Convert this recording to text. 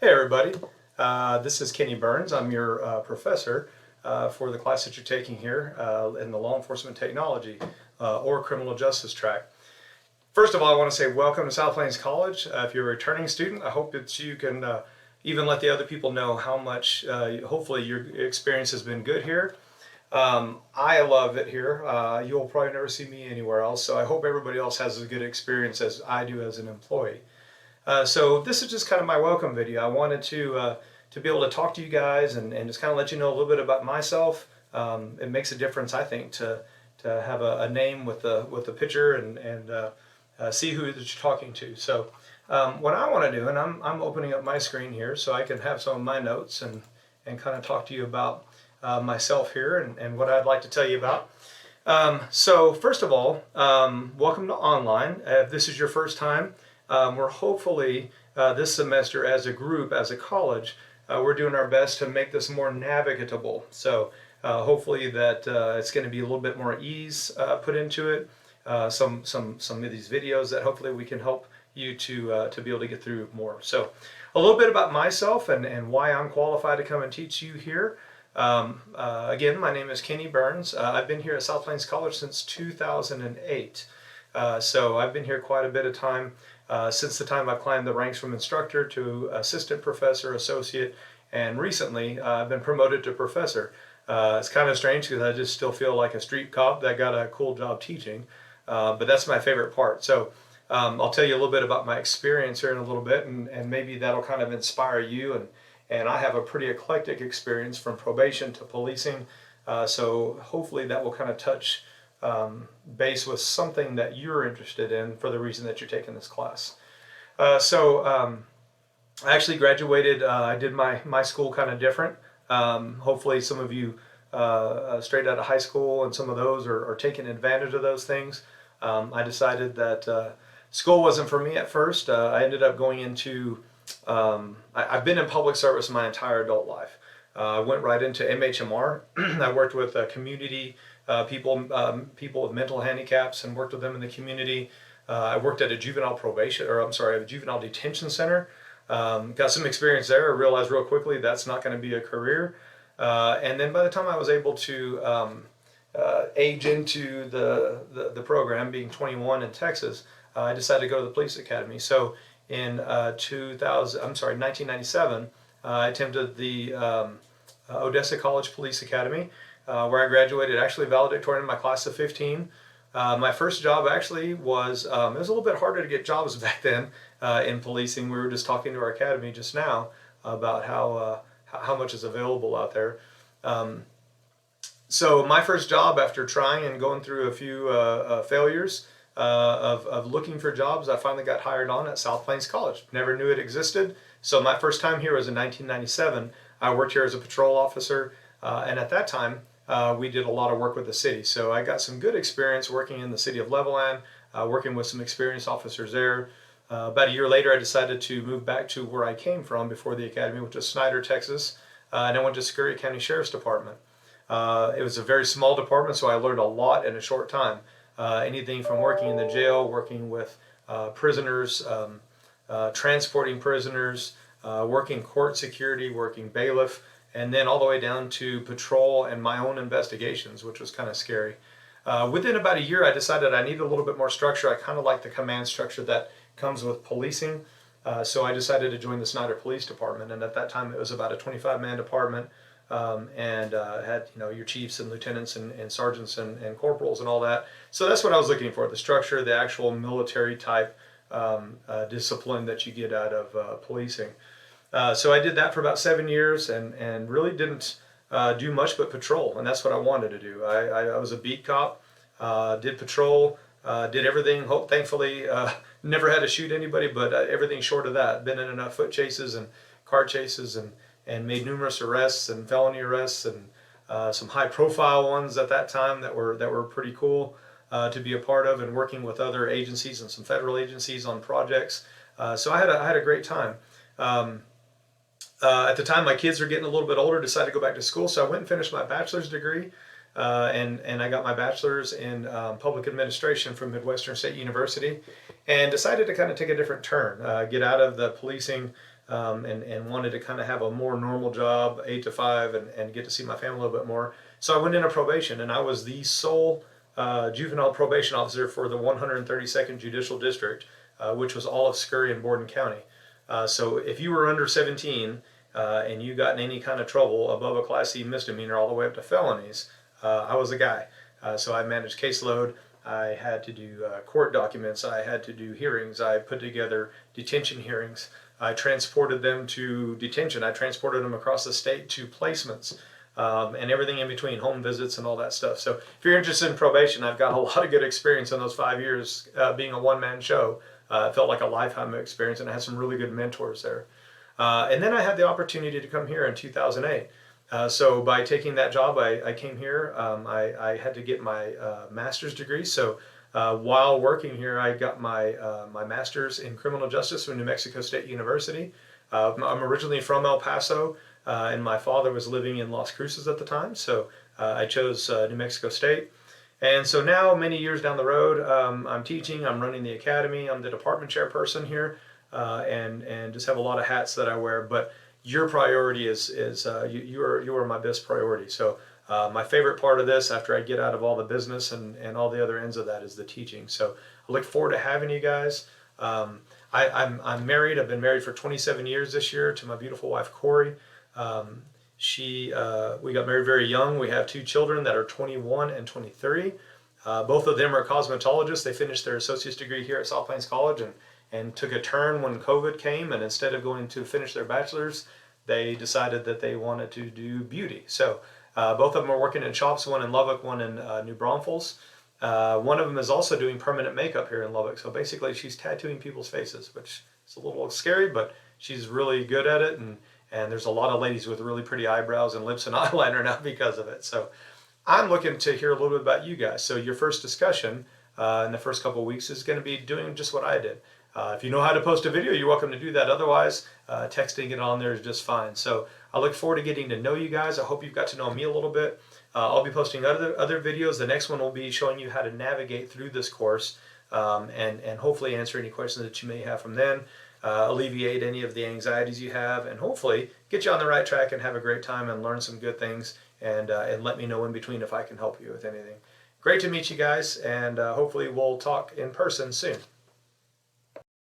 Hey everybody, this is Kenny Burns. I'm your professor for the class that you're taking here in the Law Enforcement Technology or Criminal Justice track. First of all, I want to say welcome to South Plains College. If you're a returning student, I hope that you can even let the other people know how much, hopefully your experience has been good here. I love it here. You'll probably never see me anywhere else, so I hope everybody else has as good experience as I do as an employee. So this is just kind of my welcome video. I wanted to be able to talk to you guys and just kind of let you know a little bit about myself. It makes a difference, I think, to have a name with the picture and see who that you're talking to. So what I want to do, and I'm opening up my screen here so I can have some of my notes and kind of talk to you about myself here and what I'd like to tell you about. So first of all, welcome to online. If this is your first time, we're hopefully this semester as a group, as a college, we're doing our best to make this more navigable. So hopefully that it's going to be a little bit more ease put into it. Some of these videos that hopefully we can help you to be able to get through more. So a little bit about myself and why I'm qualified to come and teach you here. Again, my name is Kenny Burns. I've been here at South Plains College since 2008. So I've been here quite a bit of time. Since the time I've climbed the ranks from instructor to assistant professor, associate, and recently I've been promoted to professor. It's kind of strange because I just still feel like a street cop that got a cool job teaching, but that's my favorite part. So I'll tell you a little bit about my experience here in a little bit, and maybe that'll kind of inspire you. And I have a pretty eclectic experience from probation to policing, so hopefully that will kind of touch base with something that you're interested in for the reason that you're taking this class. I actually graduated, I did my school kind of different. Hopefully some of you straight out of high school and some of those are taking advantage of those things. I decided that school wasn't for me at first. I ended up going into, I've been in public service my entire adult life. I went right into MHMR. I worked with community people with mental handicaps and worked with them in the community. I worked at a juvenile a juvenile detention center. Got some experience there. I realized real quickly that's not going to be a career. And then by the time I was able to age into the program, being 21 in Texas, I decided to go to the police academy. So in 1997, I attended the Odessa College Police Academy, where I graduated actually valedictorian in my class of 15. My first job actually was, it was a little bit harder to get jobs back then in policing. We were just talking to our academy just now about how much is available out there. So my first job, after trying and going through a few failures of looking for jobs, I finally got hired on at South Plains College. Never knew it existed. So my first time here was in 1997. I worked here as a patrol officer, and at that time, we did a lot of work with the city. So I got some good experience working in the city of Levelland, working with some experienced officers there. About a year later, I decided to move back to where I came from before the academy, which was Snyder, Texas, and I went to Scurry County Sheriff's Department. It was a very small department, so I learned a lot in a short time. Anything from working in the jail, working with prisoners, transporting prisoners, working court security, working bailiff, and then all the way down to patrol and my own investigations, which was kind of scary. Within about a year, I decided I needed a little bit more structure. I kind of like the command structure that comes with policing. So I decided to join the Snyder Police Department, and at that time it was about a 25-man department, and had your chiefs and lieutenants and sergeants and corporals and all that. So that's what I was looking for, the structure, the actual military type discipline that you get out of policing. So I did that for about 7 years and really didn't do much but patrol, and that's what I wanted to do. I was a beat cop, did patrol, did everything. Thankfully, never had to shoot anybody, but everything short of that. Been in enough foot chases and car chases and made numerous arrests and felony arrests and some high-profile ones at that time that were pretty cool to be a part of, and working with other agencies and some federal agencies on projects. So I had a great time. At the time, my kids were getting a little bit older, decided to go back to school, so I went and finished my bachelor's degree, and I got my bachelor's in public administration from Midwestern State University, and decided to kind of take a different turn, get out of the policing and wanted to kind of have a more normal job, 8 to 5, and get to see my family a little bit more. So I went into probation, and I was the sole juvenile probation officer for the 132nd Judicial District, which was all of Scurry and Borden County. So if you were under 17 and you got in any kind of trouble above a Class C misdemeanor all the way up to felonies, I was the guy. So I managed caseload. I had to do court documents. I had to do hearings. I put together detention hearings. I transported them to detention. I transported them across the state to placements. And everything in between, home visits and all that stuff. So if you're interested in probation, I've got a lot of good experience in those 5 years being a one-man show. It felt like a lifetime experience, and I had some really good mentors there. And then I had the opportunity to come here in 2008. So by taking that job, I came here. I had to get my master's degree. So while working here, I got my master's in criminal justice from New Mexico State University. I'm originally from El Paso. And my father was living in Las Cruces at the time, so I chose New Mexico State. And so now, many years down the road, I'm teaching, I'm running the academy, I'm the department chairperson here, and just have a lot of hats that I wear. But your priority is you are my best priority. So my favorite part of this, after I get out of all the business and all the other ends of that, is the teaching. So I look forward to having you guys. I'm married. I've been married for 27 years this year to my beautiful wife, Corey. We got married very young. We have 2 children that are 21 and 23. Both of them are cosmetologists. They finished their associate's degree here at South Plains College and took a turn when COVID came. And instead of going to finish their bachelor's, they decided that they wanted to do beauty. So both of them are working in shops, one in Lubbock, one in New Braunfels. One of them is also doing permanent makeup here in Lubbock. So basically she's tattooing people's faces, which is a little scary, but she's really good at it. And there's a lot of ladies with really pretty eyebrows and lips and eyeliner now because of it. So I'm looking to hear a little bit about you guys. So your first discussion in the first couple of weeks is going to be doing just what I did. If you know how to post a video, you're welcome to do that. Otherwise, texting it on there is just fine. So I look forward to getting to know you guys. I hope you've got to know me a little bit. I'll be posting other videos. The next one will be showing you how to navigate through this course and hopefully answer any questions that you may have from then. Alleviate any of the anxieties you have, and hopefully get you on the right track and have a great time and learn some good things, and let me know in between if I can help you with anything. Great to meet you guys, and hopefully we'll talk in person soon.